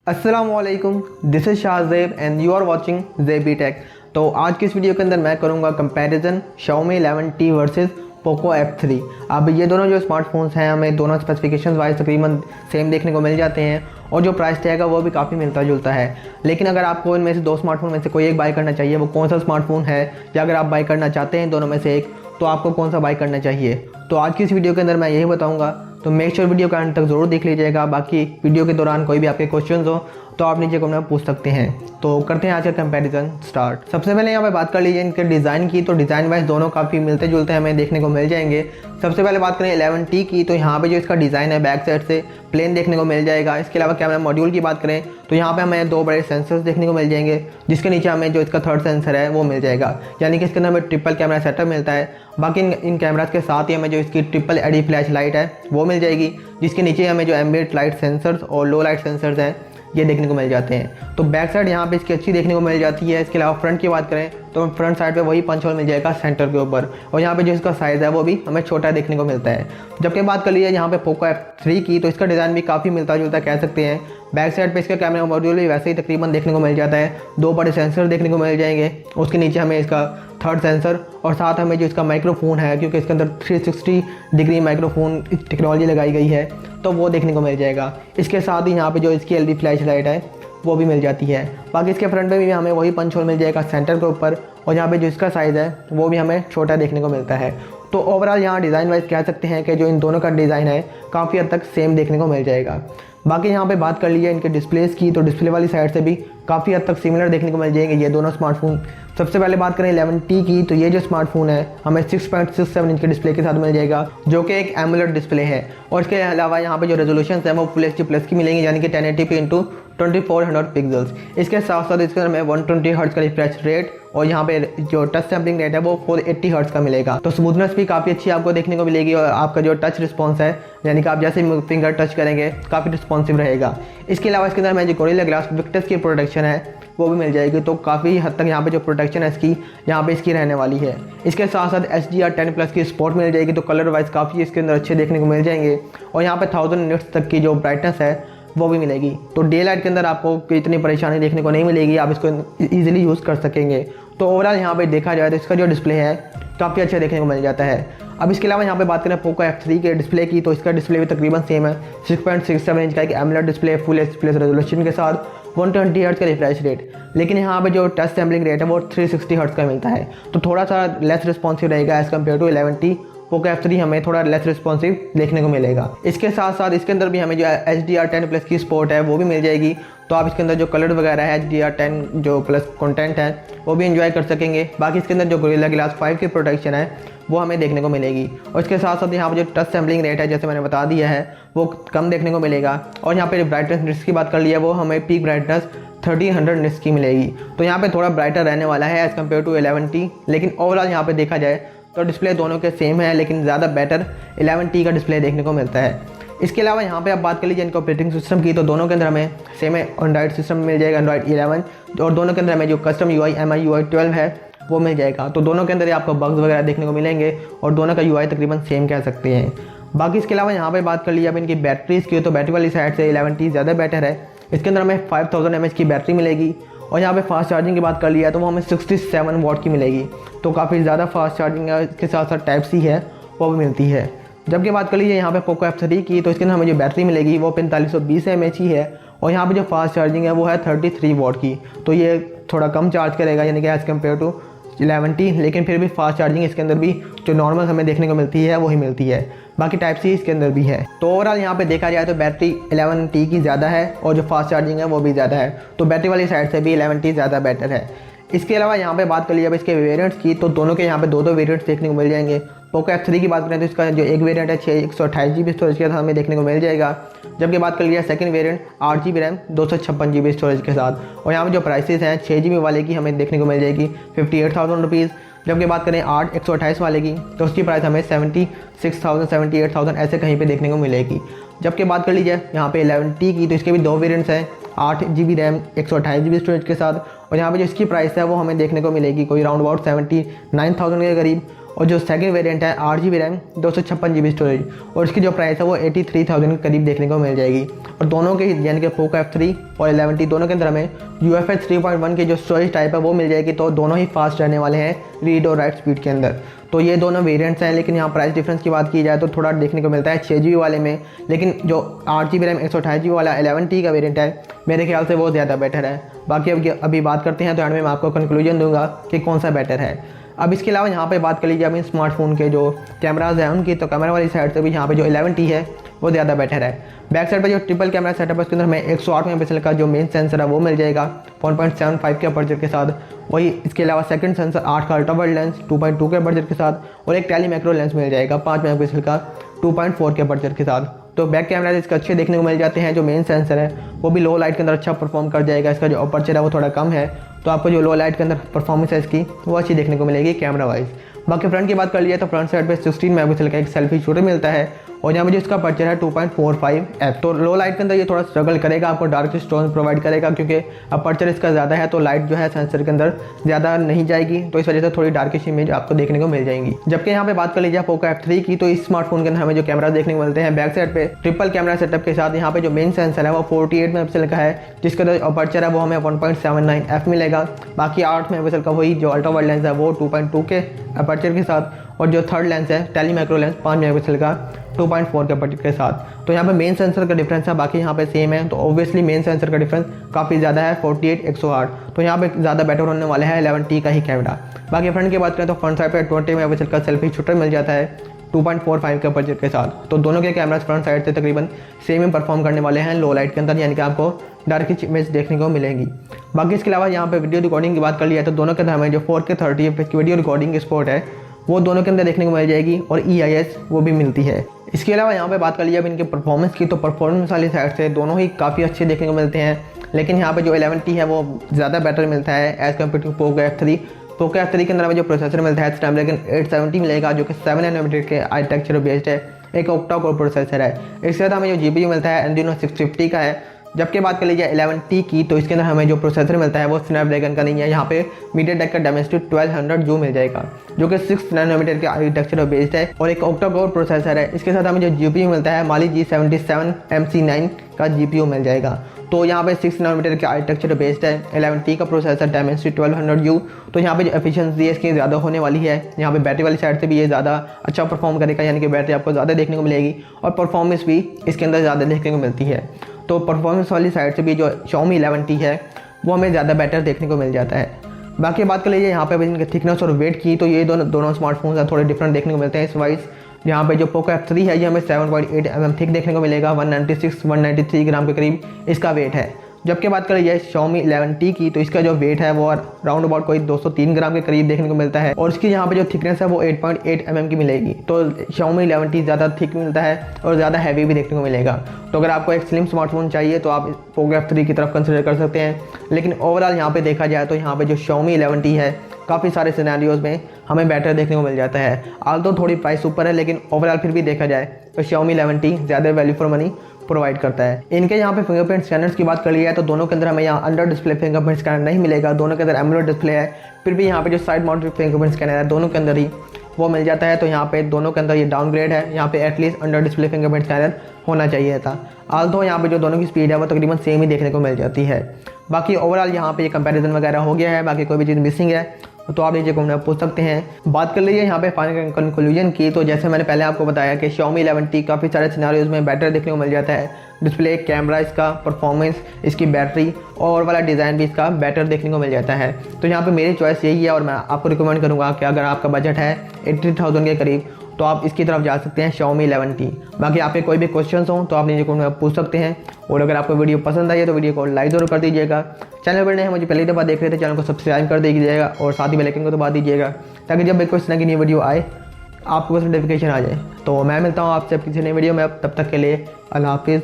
अस्सलामुअलैकुम, this is Shahzeb and you are watching Zebi tech. तो आज की इस वीडियो के अंदर मैं करूँगा comparison Xiaomi 11T versus POco F3। अब ये दोनों जो स्मार्टफोन्स हैं हमें दोनों स्पेसिफिकेशंस वाइज तकरीबन सेम देखने को मिल जाते हैं और जो प्राइस टैग है वो भी काफ़ी मिलता जुलता है। लेकिन अगर आपको इनमें से दो स्मार्टफोन में से कोई एक बाय करना चाहिए, वो कौन सा स्मार्टफोन है, या अगर आप बाय करना चाहते हैं दोनों में से एक, तो आपको कौन सा बाय करना चाहिए। तो आज की इस वीडियो के अंदर मैं यही बताऊंगा, तो मेक श्योर वीडियो का अंत तक ज़रूर देख लीजिएगा। बाकी वीडियो के दौरान कोई भी आपके क्वेश्चंस हो तो आप नीचे कमेंट में पूछ सकते हैं। तो करते हैं आज का कंपैरिजन स्टार्ट। सबसे पहले यहाँ पे बात कर लीजिए इनके डिज़ाइन की, तो डिज़ाइन वाइज दोनों काफ़ी मिलते जुलते हमें देखने को मिल जाएंगे। सबसे पहले बात करें 11T की, तो यहाँ पे जो इसका डिज़ाइन है बैक साइड से प्लेन देखने को मिल जाएगा। इसके अलावा कैमरा मॉड्यूल की बात करें तो यहाँ पे हमें दो बड़े सेंसर्स देखने को मिल जाएंगे, जिसके नीचे हमें जो इसका थर्ड सेंसर है वो मिल जाएगा, यानी कि इसके अंदर हमें ट्रिपल कैमरा सेटअप मिलता है। बाकी इन कैमराज के साथ ही हमें जो इसकी ट्रिपल एडी फ्लैश लाइट है वो मिल जाएगी, जिसके नीचे हमें जो एम्बिएंट लाइट सेंसर्स और लो लाइट सेंसर्स हैं ये देखने को मिल जाते हैं। तो बैक साइड यहाँ पे इसकी अच्छी देखने को मिल जाती है। इसके अलावा फ्रंट की बात करें तो फ्रंट साइड पे वही पंच होल मिल जाएगा सेंटर के ऊपर, और यहाँ पे जो इसका साइज़ है वो भी हमें छोटा देखने को मिलता है। जबकि बात कर लीजिए यहाँ पे POco F3 की, तो इसका डिज़ाइन भी काफ़ी मिलता जुलता कह सकते हैं। बैक साइड पे इसका कैमरा मॉड्यूल भी वैसे ही तकरीबन देखने को मिल जाता है, दो बड़े सेंसर देखने को मिल जाएंगे, उसके नीचे हमें इसका थर्ड सेंसर और साथ हमें जो इसका माइक्रोफोन है, क्योंकि इसके अंदर 360 डिग्री माइक्रोफोन टेक्नोलॉजी लगाई गई है, तो वो देखने को मिल जाएगा। इसके साथ ही यहाँ पे जो इसकी एलईडी फ्लैश लाइट है वो भी मिल जाती है। बाकी इसके फ्रंट में भी हमें वही पंच होल मिल जाएगा सेंटर के ऊपर, और यहाँ पे जो इसका साइज़ है वो भी हमें छोटा देखने को मिलता है। तो ओवरऑल यहाँ डिज़ाइन वाइज कह सकते हैं कि जो इन दोनों का डिज़ाइन है काफ़ी हद तक सेम देखने को मिल जाएगा। बाकी यहाँ पे बात कर लीजिए इनके डिस्प्लेस की, तो डिस्प्ले वाली साइड से भी काफ़ी हद तक सिमिलर देखने को मिल जाएंगे ये दोनों स्मार्टफोन। सबसे पहले बात करें 11T की, तो ये जो स्मार्टफोन है हमें 6.67 इंच के डिस्प्ले के साथ मिल जाएगा, जो कि एक एमुलेट डिस्प्ले है। और इसके अलावा यहाँ पे जो रेजोल्यूशन है वो फुल एचडी प्लस की मिलेंगी, यानी कि 1080p इंटू 2400 पिक्सल्स। इसके साथ साथ इसके अंदर हमें 120 हर्ट्ज का रिफ्रेश रेट, और यहाँ पे जो टच सैम्पलिंग रेट है वो 480 हर्ट्ज का मिलेगा। तो स्मूथनेस भी काफ़ी अच्छी आपको देखने को मिलेगी, और आपका जो टच रिस्पॉन्स है, यानी कि आप जैसे फिंगर टच करेंगे काफ़ी रिस्पॉन्सिव रहेगा। इसके अलावा इसके अंदर हमें जो गोरिल्ला ग्लास विक्टर्स की प्रोटेक्शन है वो भी मिल जाएगी, तो काफ़ी हद तक यहाँ पे जो प्रोटेक्शन है इसकी यहाँ पे इसकी रहने वाली है। इसके साथ साथ HDR10+ की सपोर्ट मिल जाएगी, तो कलर वाइज काफ़ी इसके अंदर अच्छे देखने को मिल जाएंगे, और यहाँ पे 1000 निट्स तक की जो ब्राइटनेस है वो भी मिलेगी। तो डे लाइट के अंदर आपको इतनी परेशानी देखने को नहीं मिलेगी, आप इसको ईजिली यूज़ कर सकेंगे। तो ओवरऑल यहाँ पे देखा जाए तो इसका जो डिस्प्ले है काफ़ी अच्छा देखने को मिल जाता है। अब इसके अलावा यहाँ पे बात करें POco F3 के डिस्प्ले की, तो इसका डिस्प्ले भी तकरीबन सेम है, 6.67 इंच का एक AMOLED display full HD plus resolution के साथ, 120 हर्ट्ज का रिफ्रेश रेट। लेकिन यहाँ पे जो टच सैम्पलिंग रेट है वो 360 हर्ट्ज का मिलता है, तो थोड़ा सा लेस रिस्पॉन्सिव रहेगा as compare to 11T। POco F3 हमें थोड़ा लेस रिस्पॉन्सिव देखने को मिलेगा। इसके साथ साथ इसके अंदर भी हमें जो HDR10+ की सपोर्ट है वो भी मिल जाएगी, तो आप इसके अंदर जो कलर वगैरह है HDR10 जो प्लस कंटेंट है वो भी एंजॉय कर सकेंगे। बाकी इसके अंदर जो गोरिल्ला ग्लास 5 की प्रोटेक्शन है वो हमें देखने को मिलेगी, और इसके साथ साथ यहाँ पर जो टच सैम्पलिंग रेट है जैसे मैंने बता दिया है वो कम देखने को मिलेगा। और यहाँ पे ब्राइटनेस निट्स की बात कर लिया वो हमें पीक ब्राइटनेस 1300 निट्स की मिलेगी, तो यहाँ पे थोड़ा ब्राइटर रहने वाला है एज़ कम्पेयर टू 11T। लेकिन ओवरऑल यहाँ पे देखा जाए तो डिस्प्ले दोनों के सेम है, लेकिन ज़्यादा बेटर 11T का डिस्प्ले देखने को मिलता है। इसके अलावा यहाँ पे आप बात कर लीजिए इनका ऑपरेटिंग सिस्टम की, तो दोनों के अंदर हमें सेम एंड्रॉइड सिस्टम मिल जाएगा, एंड्रॉइड 11, और दोनों के अंदर हमें जो कस्टम UI MIUI 12 है वो मिल जाएगा। तो दोनों के अंदर आपको बग्स वगैरह देखने को मिलेंगे, और दोनों का UI तकरीबन सेम कह सकते हैं। बाकी इसके अलावा यहाँ पे बात कर लीजिए अब इनकी बैटरीज की, तो बैटरी वाली साइड से 11T ज़्यादा बेटर है। इसके अंदर हमें 5000 mAh की बैटरी मिलेगी, और यहाँ पे फास्ट चार्जिंग की बात कर लिया तो वो हमें 67 वाट की मिलेगी, तो काफ़ी ज़्यादा फास्ट चार्जिंग है। इसके साथ साथ Type-C है वो भी मिलती है। जबकि बात कर लीजिए यहाँ पे POco F3 की, तो इसके अंदर हमें जो बैटरी मिलेगी वो 4520 mAh ही है, और यहाँ पे जो फास्ट चार्जिंग है वो है 33 वाट की, तो ये थोड़ा कम चार्ज करेगा, यानी कि एज़ कम्पेयर टू 11T। लेकिन फिर भी फास्ट चार्जिंग इसके अंदर भी जो नॉर्मल हमें देखने को मिलती है वही मिलती है। बाकी Type-C इसके अंदर भी है। तो ओवरऑल यहाँ पे देखा जाए तो बैटरी 11T की ज़्यादा है, और जो फास्ट चार्जिंग है वो भी ज़्यादा है, तो बैटरी वाली साइड से भी 11T ज़्यादा बेटर है। इसके अलावा यहाँ पे बात कर लीजिए अब इसके वेरिएंट्स की, तो दोनों के यहाँ पे दो वेरिएंट्स देखने को मिल जाएंगे। POco F3 की बात करें तो इसका जो एक वेरिएंट है 128 GB स्टोरेज के साथ हमें देखने को मिल जाएगा, जबकि बात कर लिया second variant 8 GB RAM 256 GB storage के साथ, और यहाँ पे जो प्राइसेस हैं 6 GB वाले की हमें देखने को मिल जाएगी 58,000 रुपीज़। जबकि बात करें 8 128 वाले की, तो उसकी प्राइस हमें 76,000 78,000 ऐसे कहीं पे देखने को मिलेगी। जबकि बात कर लीजिए यहाँ पे 11T की, तो इसके भी दो वेरिएंट्स हैं, 8 GB रैम 128 GB स्टोरेज के साथ, और यहाँ पे जो इसकी प्राइस है वो हमें देखने को मिलेगी कोई राउंड अबाउट 79,000 के करीब। और जो सेकंड वेरिएंट है 8GB रैम 256GB स्टोरेज, और इसकी जो प्राइस है वो 83,000 के करीब देखने को मिल जाएगी। और दोनों के यानी कि पोको F3 और 11T दोनों के अंदर हमें UFS 3.1 की जो स्टोरेज टाइप है वो मिल जाएगी। तो दोनों ही फास्ट रहने वाले हैं रीड और राइट स्पीड के अंदर। तो ये दोनों वेरिएंट्स हैं, लेकिन यहाँ प्राइस डिफरेंस की बात की जाए तो थोड़ा देखने को मिलता है 6GB वाले में, लेकिन जो 8GB रैम 128GB वाला 11T का वेरिएंट है मेरे ख्याल से वो ज़्यादा बेटर है। बाकी अभी बात करते हैं तो एंड में मैं आपको कंक्लूजन दूंगा कि कौन सा बेटर है। अब इसके अलावा यहाँ पे बात कर लीजिए अपने स्मार्टफोन के जो कैमराज हैं उनकी, तो कैमरा वाली साइड से भी यहाँ पे जो 11T है वो ज़्यादा बेटर है। बैक साइड पे जो ट्रिपल कैमरा सेटअप है उसके अंदर हमें 108 मेगापिक्सल का जो मेन सेंसर है वो मिल जाएगा 1.75 के अपर्चर के साथ। वही इसके अलावा सेकंड सेंसर 8 का अल्ट्रा वाइड लेंस 2.2 के अपर्चर के साथ, और एक टेली मैक्रो लेंस मिल जाएगा 5 मेगापिक्सल का 2.4 के अपर्चर के साथ। तो बैक कैमरा इसके अच्छे देखने को मिल जाते हैं। जो मेन सेंसर है वो भी लो लाइट के अंदर अच्छा परफॉर्म कर जाएगा। इसका जो अपर्चर है वो थोड़ा कम है, तो आपको जो लो लाइट के अंदर परफॉर्मेंस है इसकी वो अच्छी देखने को मिलेगी कैमरा वाइज। बाकी फ्रंट की बात कर लिया तो फ्रंट साइड पे 16 मेगापिक्सल का एक सेल्फी शूटर मिलता है, और यहाँ पर जो इसका अपर्चर है 2.45f। तो लो लाइट के अंदर ये थोड़ा स्ट्रगल करेगा, आपको डार्क स्टोन प्रोवाइड करेगा क्योंकि अपर्चर इसका ज़्यादा है, तो लाइट जो है सेंसर के अंदर ज़्यादा नहीं जाएगी, तो इस वजह से थोड़ी डार्किश इमेज आपको देखने को मिल जाएंगी। जबकि यहाँ पे बात कर लीजिए पोको F3 की, तो इस स्मार्टफोन के अंदर हमें जो कैमरा देखने को मिलते हैं बैक साइड पे ट्रिपल कैमरा सेटअप के साथ, यहाँ पे जो मेन सेंसर है वो 48 मेगापिक्सल का है, जिसका जो अपर्चर है वो हमें 1.79f मिलेगा। बाकी 8 मेगापिक्सल का वही जो अल्ट्रा वाइड लेंस है वो 2.2 के अपर्चर के साथ, और जो थर्ड लेंस है टेली मैक्रो लेंस 5 मेगापिक्सल का 2.4 के अपर्चर के साथ। तो यहाँ पे मेन सेंसर का डिफरेंस है, बाकी यहाँ पे सेम है, तो ऑब्वियसली मेन सेंसर का डिफरेंस काफ़ी ज़्यादा है 48 108, तो यहाँ पे ज़्यादा बेटर होने वाला है 11T का ही कैमरा। बाकी फ्रंट की बात करें तो फ्रंट साइड पे 20 मेगापिक्सल का सेल्फी शूटर मिल जाता है 2.45 के अपर्चर के साथ। तो दोनों के कैमरास फ्रंट साइड से तकरीबन सेम ही परफॉर्म करने वाले हैं लो लाइट के अंदर, यानी कि आपको डार्क इमेज देखने को मिलेगी। बाकी इसके अलावा यहाँ पे वीडियो रिकॉर्डिंग की बात कर लिया तो दोनों के अंदर हमें जो 4K 30 FPS की वीडियो रिकॉर्डिंग की सपोर्ट है वो दोनों के अंदर देखने को मिल जाएगी, और EIS वो भी मिलती है। इसके अलावा यहाँ पे बात कर लिया अब इनके परफॉर्मेंस की, तो परफॉर्मेंस वाली साइड से दोनों ही काफ़ी अच्छे देखने को मिलते हैं, लेकिन यहाँ पे जो 11T है वो ज़्यादा बेटर मिलता है as compare to Poco F3। Poco F3 के अंदर हमें जो प्रोसेसर मिलता है स्नैपड्रैगन 870 मिलेगा, जो कि 7 नैनोमीटर के आर्किटेक्चर बेस्ड है, एक ऑक्टा कोर प्रोसेसर है। इसके साथ हमें जो GPU मिलता है Adreno 650 का है। जबकि बात कर लीजिए 11T की, तो इसके अंदर हमें जो प्रोसेसर मिलता है वो स्नैपड्रैगन का नहीं है, यहाँ पे MediaTek का Dimensity 1200 मिल जाएगा, जो कि 6 नैनोमीटर के आर्किटेक्चर बेस्ड है और एक ऑक्टा कोर प्रोसेसर है। इसके साथ हमें जो GPU मिलता है Mali G77 MC9 का GPU मिल जाएगा। तो यहाँ पे 6 नैनोमीटर के आर्किटेक्चर बेस्ड है 11T का प्रोसेसर Dimensity 1200U। तो यहाँ पे जो एफिशिएंसी है इसकी ज़्यादा होने वाली है। यहाँ पे बैटरी वाली साइड से भी ये ज़्यादा अच्छा परफॉर्म करेगा, यानी कि बैटरी आपको ज़्यादा देखने को मिलेगी, और परफॉर्मेंस भी इसके अंदर ज़्यादा देखने को मिलती है। तो परफॉर्मेंस वाली साइड से भी जो Xiaomi 11T है वो हमें ज़्यादा बेटर देखने को मिल जाता है। बाकी बात कर लीजिए यहाँ पे इनके थिकनेस और वेट की, तो ये दोनों स्मार्टफोन थोड़े डिफरेंट देखने को मिलते हैं इस वाइज। यहाँ पे जो पोको F3 है ये हमें 7.8 mm थिक देखने को मिलेगा, 193 ग्राम के करीब इसका वेट है। जबकि बात कर लीजिए Xiaomi 11T की, तो इसका जो वेट है वो राउंड अबाउट कोई 203 ग्राम के करीब देखने को मिलता है, और इसकी यहाँ पे जो थिकनेस है वो 8.8 mm की मिलेगी। तो Xiaomi 11T ज़्यादा थिक मिलता है और ज़्यादा हैवी भी देखने को मिलेगा। तो अगर आपको एक स्लिम स्मार्टफोन चाहिए तो आप पोको F3 की तरफ कंसिडर कर सकते हैं। लेकिन ओवरऑल यहाँ पे देखा जाए तो यहाँ पे जो Xiaomi 11T है काफ़ी सारे सिनेरियोज़ में हमें बेटर देखने को मिल जाता है। आल्दो थोड़ी प्राइस ऊपर है, लेकिन ओवरऑल फिर भी देखा जाए तो Xiaomi 11T ज़्यादा वैल्यू फॉर मनी प्रोवाइड करता है। इनके यहाँ पे फिंगरप्रिंट स्कैनर्स की बात कर लिया है तो दोनों के अंदर हमें यहाँ अंडर डिस्प्ले फिंगरप्रिंट स्कैनर नहीं मिलेगा, दोनों के अंदर एमुलेट डिस्प्ले है। फिर भी यहाँ पे जो साइड माउंटेड फिंगरप्रिंट स्कैनर है दोनों के अंदर ही वो मिल जाता है। तो यहाँ पे दोनों के अंदर ये डाउनग्रेड है, यहाँ पे at least under display fingerprint scanner होना चाहिए था। आल्दो यहाँ पे जो दोनों की स्पीड है वो तकरीबन सेम ही देखने को मिल जाती है। बाकी ओवरऑल यहाँ पे ये कंपैरिजन वगैरह हो गया है, बाकी कोई भी चीज़ मिसिंग है तो आप नीचे कमेंट में पूछ सकते हैं। बात कर लीजिए यहाँ पे फाइनल कंक्लूजन की, तो जैसे मैंने पहले आपको बताया कि Xiaomi 11T काफ़ी सारे सिनेरियोज में बेटर देखने को मिल जाता है। डिस्प्ले, कैमरा, इसका परफॉर्मेंस, इसकी बैटरी और वाला डिज़ाइन भी इसका बेटर देखने को मिल जाता है। तो यहाँ पे मेरी चॉइस यही है, और मैं आपको रिकमेंड करूँगा कि अगर आपका बजट है 80,000 के करीब तो आप इसकी तरफ जा सकते हैं Xiaomi 11T। बाकी आपके कोई भी क्वेश्चंस हों तो आप नीचे कमेंट में पूछ सकते हैं, और अगर आपको वीडियो पसंद आई है तो वीडियो को लाइक जरूर कर दीजिएगा। चैनल पर नए हैं, मुझे पहली दफ़ा देख रहे थे, चैनल को सब्सक्राइब कर दीजिएगा और साथ ही बेल आइकन को दबा दीजिएगा ताकि जब भी कोई इस तरह की नई वीडियो आए आपको नोटिफिकेशन आ जाए। तो मैं मिलता हूँ आपसे किसी नई वीडियो में, तब तक के लिए अल्लाह हाफिज़।